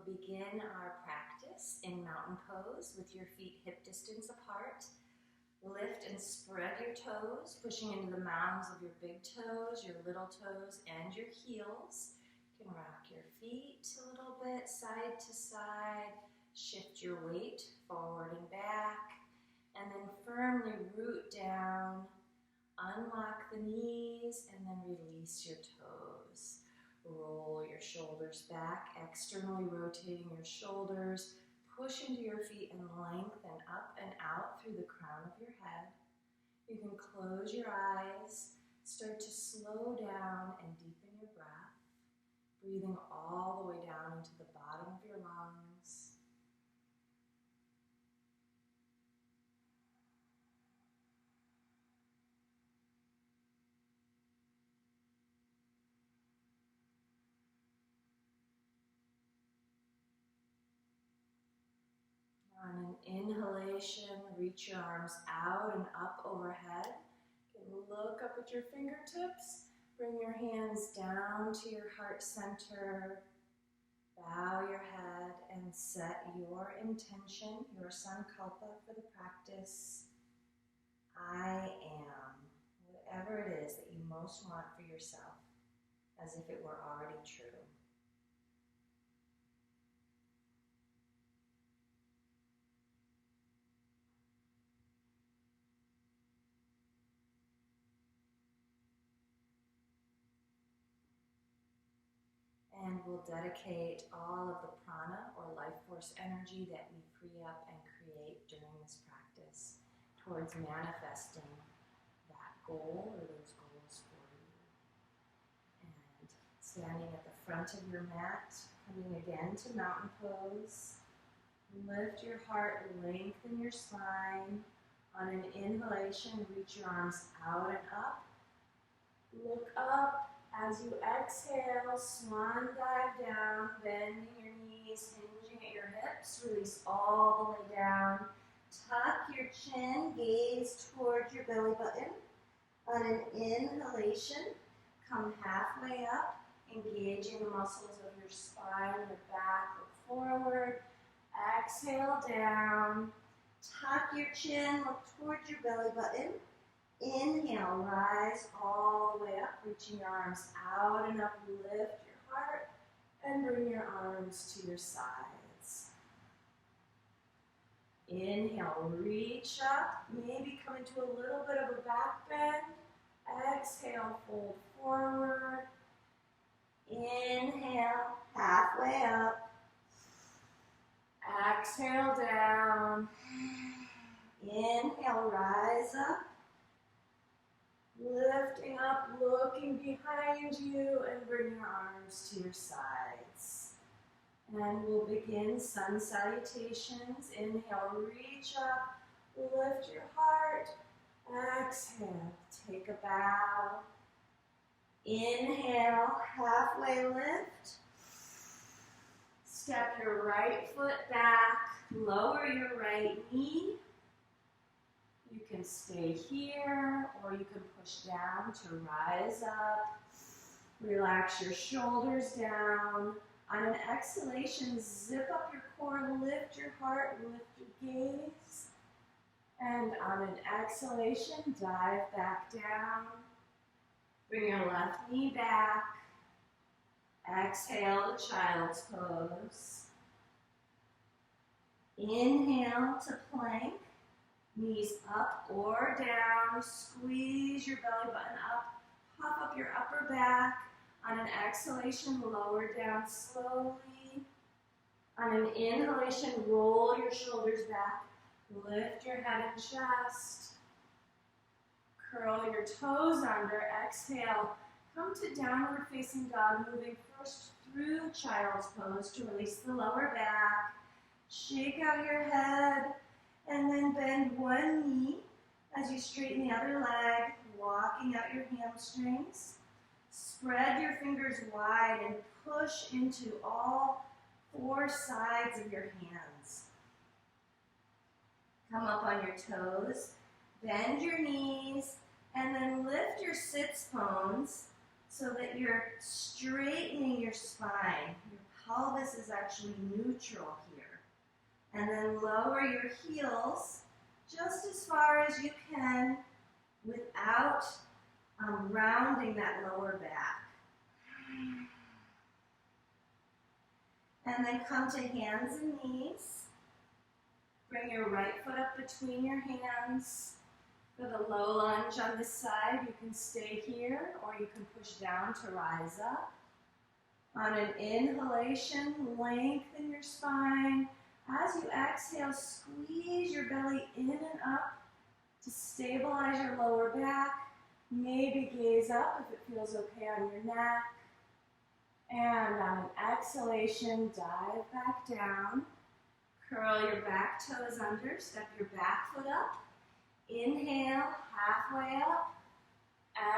We'll begin our practice in mountain pose with your feet hip distance apart. Lift and spread your toes, pushing into the mounds of your big toes, your little toes, and your heels. You can rock your feet a little bit, side to side. Shift your weight forward and back. And then firmly root down. Unlock the knees and then release your toes. Roll your shoulders back, externally rotating your shoulders. Push into your feet and lengthen up and out through the crown of your head. You can close your eyes, start to slow down and deepen your breath. Breathing all the way down into the bottom of your lungs. On an inhalation, reach your arms out and up overhead. You can look up at your fingertips. Bring your hands down to your heart center. Bow your head and set your intention, your sankalpa for the practice. I am, whatever it is that you most want for yourself, as if it were already true. And we'll dedicate all of the prana or life force energy that we free up and create during this practice towards manifesting that goal or those goals for you. And standing at the front of your mat, coming again to mountain pose. Lift your heart, lengthen your spine. On an inhalation, reach your arms out and up. Look up. As you exhale, swan dive down, bending your knees, hinging at your hips, release all the way down. Tuck your chin, gaze towards your belly button. On an inhalation, come halfway up, engaging the muscles of your spine, your back, look forward. Exhale down, tuck your chin, look towards your belly button. Inhale, rise all the way up, reaching your arms out and up, lift your heart, and bring your arms to your sides. Inhale, reach up, maybe come into a little bit of a back bend. Exhale, fold forward. Inhale, halfway up. Exhale, down. Inhale, rise up. Lifting up, looking behind you, and bring your arms to your sides. And we'll begin sun salutations. Inhale, reach up, lift your heart. Exhale, take a bow. Inhale, halfway lift. Step your right foot back, lower your right knee. You can stay here, or you can push down to rise up. Relax your shoulders down. On an exhalation, zip up your core, lift your heart, lift your gaze. And on an exhalation, dive back down. Bring your left knee back. Exhale to child's pose. Inhale to plank. Knees up or down, squeeze your belly button up, puff up your upper back. On an exhalation, lower down slowly. On an inhalation, roll your shoulders back, lift your head and chest. Curl your toes under, exhale. Come to downward facing dog, moving first through child's pose to release the lower back. Shake out your head. And then bend one knee as you straighten the other leg, walking out your hamstrings. Spread your fingers wide and push into all four sides of your hands. Come up on your toes, bend your knees, and then lift your sits bones so that you're straightening your spine. You're pelvis is actually neutral here. And then lower your heels just as far as you can without rounding that lower back. And then come to hands and knees. Bring your right foot up between your hands. For the low lunge on this side, you can stay here or you can push down to rise up. On an inhalation, lengthen your spine. As you exhale, squeeze your belly in and up to stabilize your lower back. Maybe gaze up if it feels okay on your neck. And on an exhalation, dive back down. Curl your back toes under, step your back foot up. Inhale, halfway up.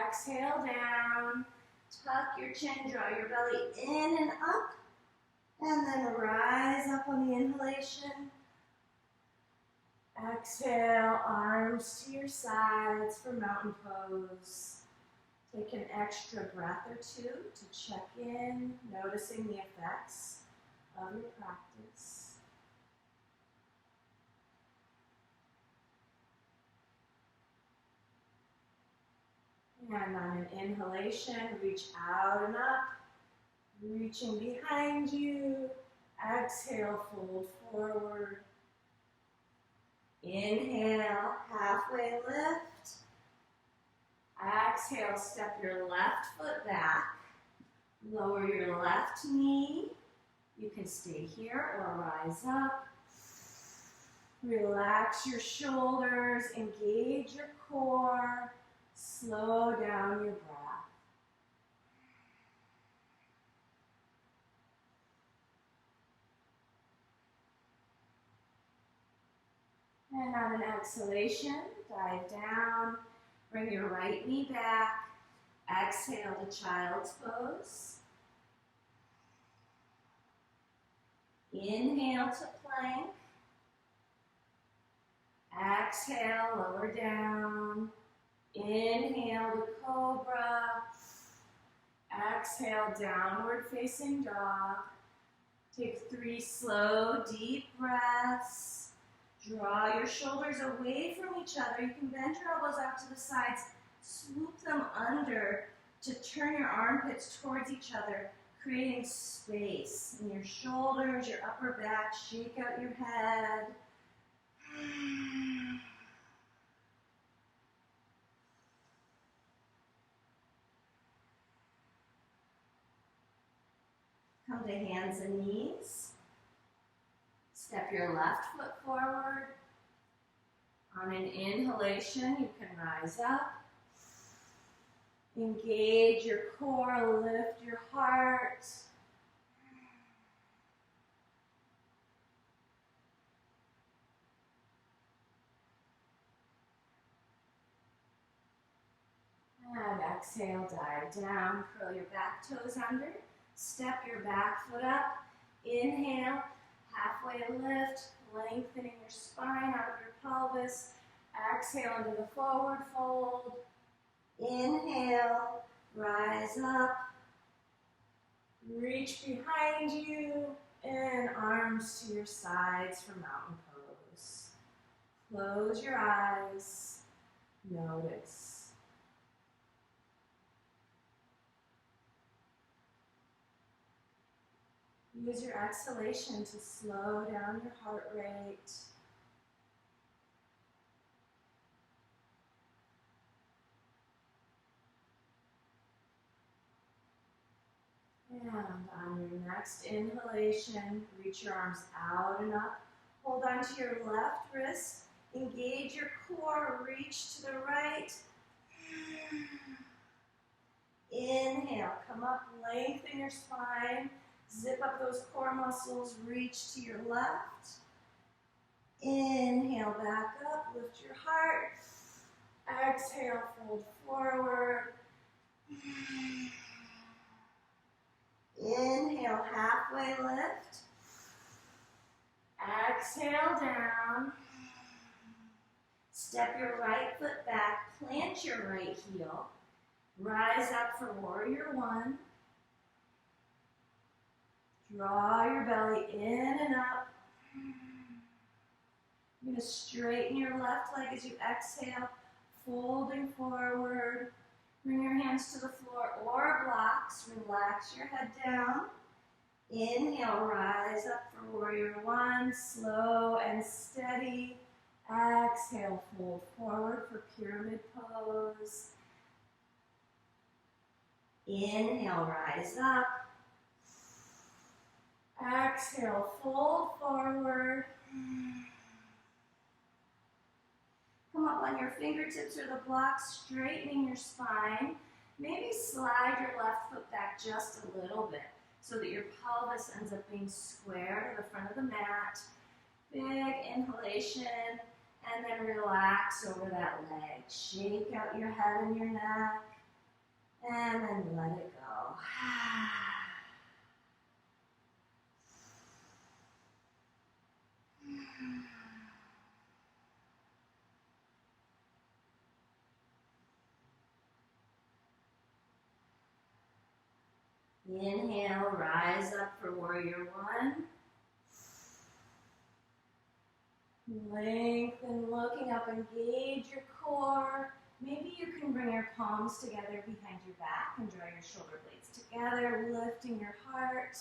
Exhale down. Tuck your chin, draw your belly in and up. And then rise up on the inhalation. Exhale, arms to your sides for mountain pose. Take an extra breath or two to check in, noticing the effects of your practice. And on an inhalation, reach out and up, reaching behind you. Exhale, fold forward. Inhale, halfway lift. Exhale, step your left foot back. Lower your left knee. You can stay here or rise up. Relax your shoulders, engage your core. Slow down your breath. And on an exhalation, dive down. Bring your right knee back. Exhale to child's pose. Inhale to plank. Exhale, lower down. Inhale to cobra. Exhale, downward facing dog. Take 3 slow, deep breaths. Draw your shoulders away from each other. You can bend your elbows out to the sides. Swoop them under to turn your armpits towards each other, creating space in your shoulders, your upper back. Shake out your head. Come to hands and knees. Step your left foot forward. On an inhalation, you can rise up. Engage your core, lift your heart. And exhale, dive down, curl your back toes under. Step your back foot up. Inhale, halfway lift, lengthening your spine out of your pelvis. Exhale into the forward fold. Inhale, rise up. Reach behind you and arms to your sides for mountain pose. Close your eyes. Notice. Use your exhalation to slow down your heart rate. And on your next inhalation, reach your arms out and up. Hold on to your left wrist. Engage your core. Reach to the right. Inhale. Come up. Lengthen your spine. Zip up those core muscles. Reach to your left. Inhale. Back up. Lift your heart. Exhale. Fold forward. Inhale, halfway lift. Exhale down. Step your right foot back, plant your right heel. Rise up for warrior one. Draw your belly in and up. You're going to straighten your left leg as you exhale, folding forward. Bring your hands to the floor or blocks. Relax your head down. Inhale, rise up for warrior one, slow and steady. Exhale, fold forward for pyramid pose. Inhale, rise up. Exhale, fold forward. Come up on your fingertips or the blocks, straightening your spine. Maybe slide your left foot back just a little bit so that your pelvis ends up being square to the front of the mat. Big inhalation, and then relax over that leg. Shake out your head and your neck, and then let it go. Inhale, rise up for warrior one. Lengthen, looking up, engage your core. Maybe you can bring your palms together behind your back and draw your shoulder blades together, lifting your heart.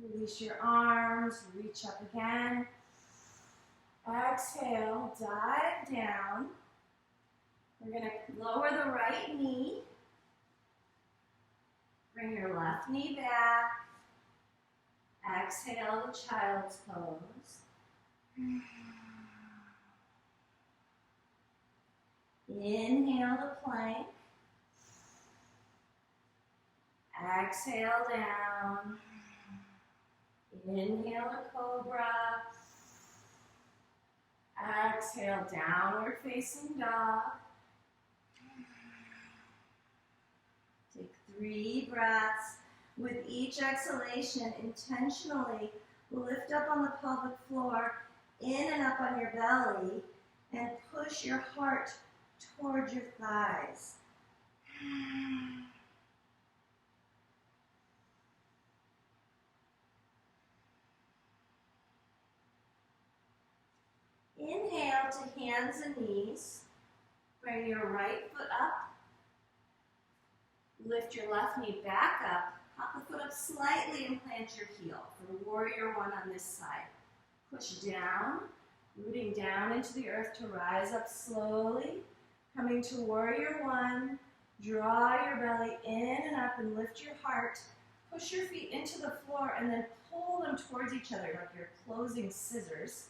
Release your arms, reach up again. Exhale, dive down. We're going to lower the right knee. Bring your left knee back. Exhale to child's pose. Inhale to plank. Exhale down. Inhale to cobra. Exhale, downward facing dog. Take 3 breaths. With each exhalation, intentionally lift up on the pelvic floor, in and up on your belly, and push your heart towards your thighs. Inhale to hands and knees. Bring your right foot up. Lift your left knee back up. Hop the foot up slightly and plant your heel for warrior one on this side. Push down, rooting down into the earth to rise up slowly. Coming to warrior one. Draw your belly in and up and lift your heart. Push your feet into the floor and then pull them towards each other like you're closing scissors.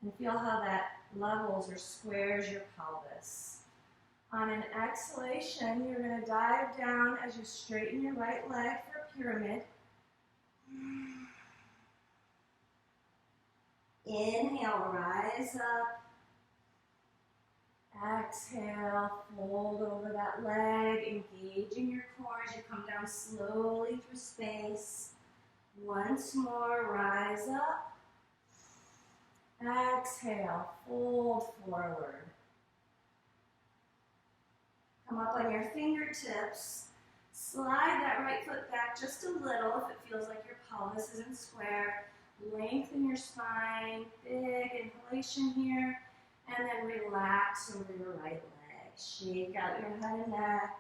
And feel how that levels or squares your pelvis. On an exhalation, you're going to dive down as you straighten your right leg for a pyramid. Inhale, rise up. Exhale, fold over that leg, engaging your core as you come down slowly through space. Once more, rise up. Exhale, fold forward. Come up on your fingertips. Slide that right foot back just a little if it feels like your pelvis isn't square. Lengthen your spine, big inhalation here, and then relax over your right leg. Shake out your head and neck.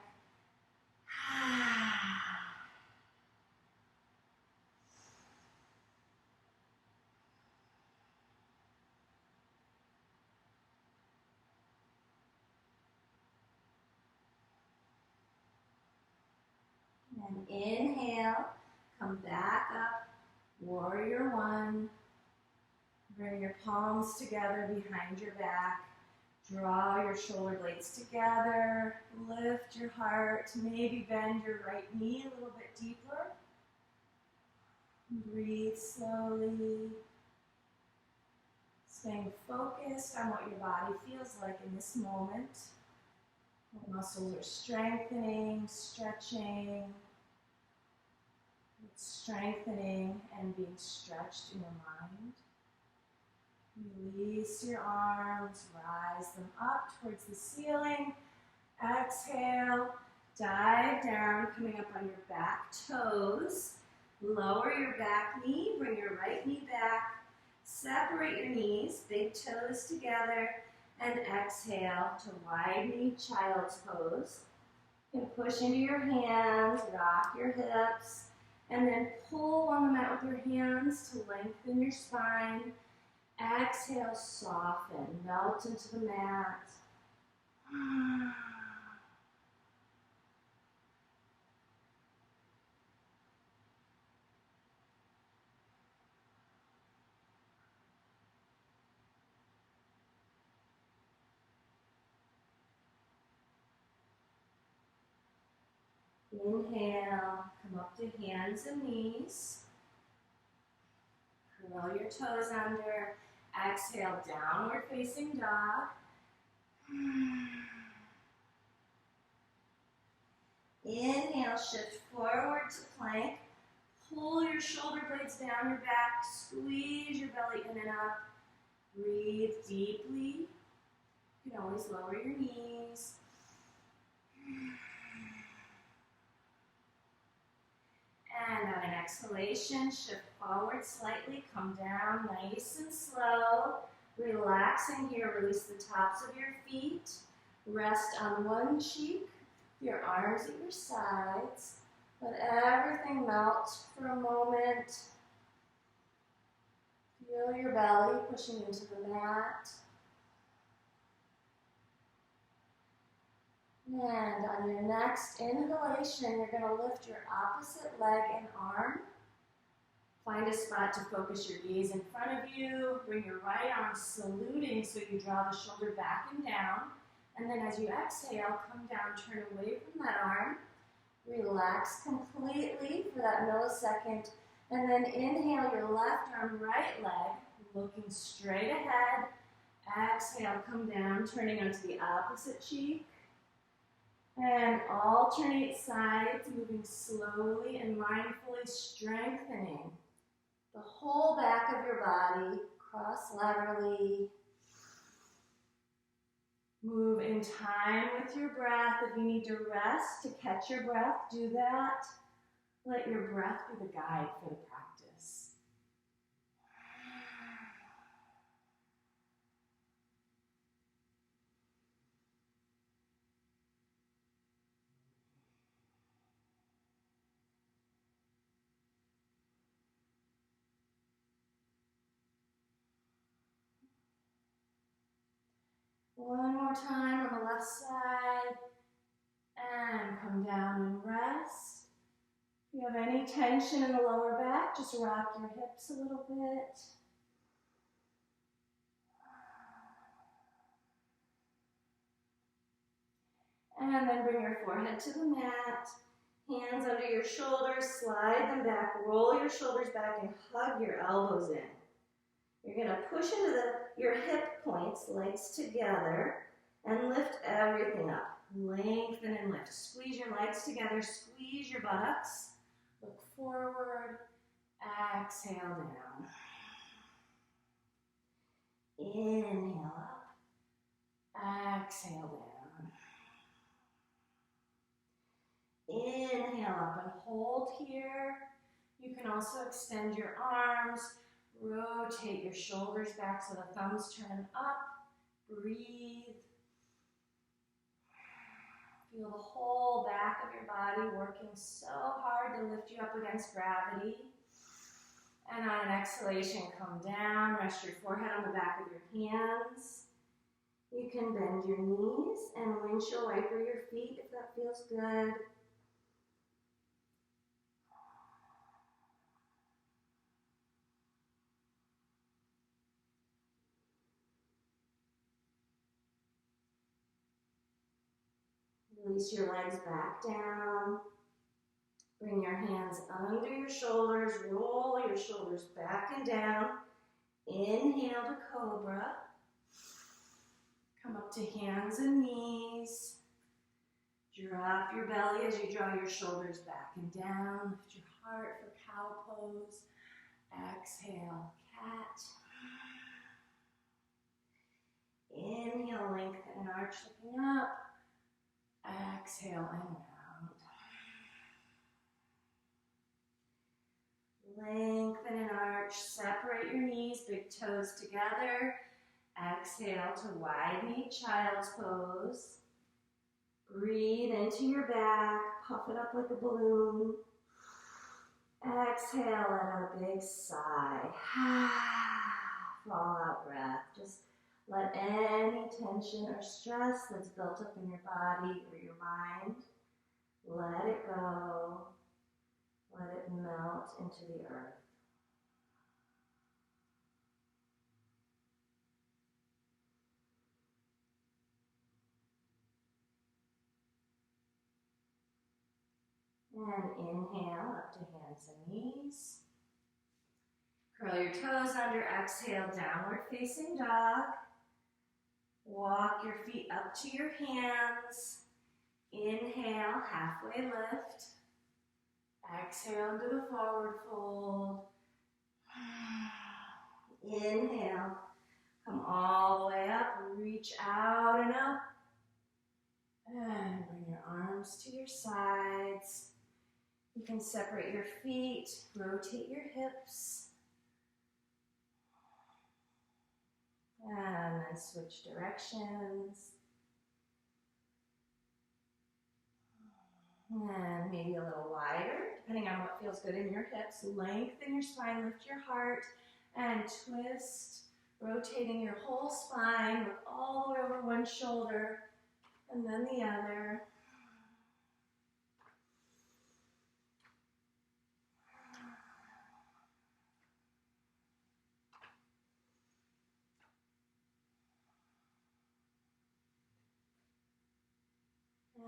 And inhale, come back up, warrior one. Bring your palms together behind your back. Draw your shoulder blades together. Lift your heart. Maybe bend your right knee a little bit deeper. Breathe slowly. Staying focused on what your body feels like in this moment. What muscles are strengthening, stretching. It's strengthening and being stretched in your mind. Release your arms, rise them up towards the ceiling. Exhale, dive down, coming up on your back toes. Lower your back knee, bring your right knee back. Separate your knees, big toes together, and exhale to wide knee child's pose. You can push into your hands, rock your hips, and then pull on the mat with your hands to lengthen your spine. Exhale, soften, melt into the mat. Inhale, come up to hands and knees. Curl your toes under. Exhale, downward facing dog. Inhale, shift forward to plank. Pull your shoulder blades down your back. Squeeze your belly in and up. Breathe deeply. You can always lower your knees. And on an exhalation, shift forward slightly, come down nice and slow. Relaxing here, release the tops of your feet. Rest on one cheek, your arms at your sides. Let everything melt for a moment. Feel your belly pushing into the mat. And on your next inhalation, you're going to lift your opposite leg and arm. Find a spot to focus your gaze in front of you. Bring your right arm saluting so you draw the shoulder back and down. And then as you exhale, come down, turn away from that arm. Relax completely for that millisecond. And then inhale your left arm, right leg, looking straight ahead. Exhale, come down, turning onto the opposite cheek. And alternate sides, moving slowly and mindfully, strengthening the whole back of your body, cross-laterally. Move in time with your breath. If you need to rest to catch your breath, do that. Let your breath be the guide for the practice. One more time on the left side. And come down and rest. If you have any tension in the lower back, just rock your hips a little bit. And then bring your forehead to the mat. Hands under your shoulders, slide them back, roll your shoulders back, and hug your elbows in. You're going to push into your hip points, legs together, and lift everything up. Lengthen and lift. Squeeze your legs together, squeeze your buttocks. Look forward, exhale down. Inhale up, exhale down. Inhale up and hold here. You can also extend your arms, rotate your shoulders back so the thumbs turn up. Breathe. Feel the whole back of your body working so hard to lift you up against gravity. And on an exhalation, come down, rest your forehead on the back of your hands. You can bend your knees and windshield wiper your feet if that feels good. Release your legs back down. Bring your hands under your shoulders. Roll your shoulders back and down. Inhale to cobra. Come up to hands and knees. Drop your belly as you draw your shoulders back and down. Lift your heart for cow pose. Exhale, cat. Inhale, lengthen and arch, looking up. Exhale and round. Lengthen and arch, separate your knees, big toes together. Exhale to wide-kneed child's pose. Breathe into your back, puff it up like a balloon. Exhale, let out a big sigh. Fall out breath. Just let any tension or stress that's built up in your body or your mind, let it go. Let it melt into the earth. And inhale up to hands and knees. Curl your toes under, exhale, downward facing dog. Walk your feet up to your hands. Inhale, halfway lift. Exhale into the forward fold. Inhale, come all the way up, reach out and up. And bring your arms to your sides. You can separate your feet, rotate your hips. And then switch directions. And maybe a little wider, depending on what feels good in your hips. Lengthen your spine, lift your heart, and twist, rotating your whole spine. Look all the way over one shoulder, and then the other.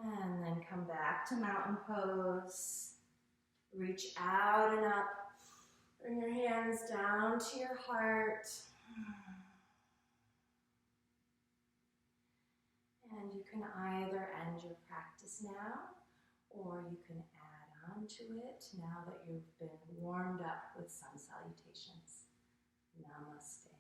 And then come back to mountain pose. Reach out and up. Bring your hands down to your heart. And you can either end your practice now, or you can add on to it now that you've been warmed up with sun salutations. Namaste.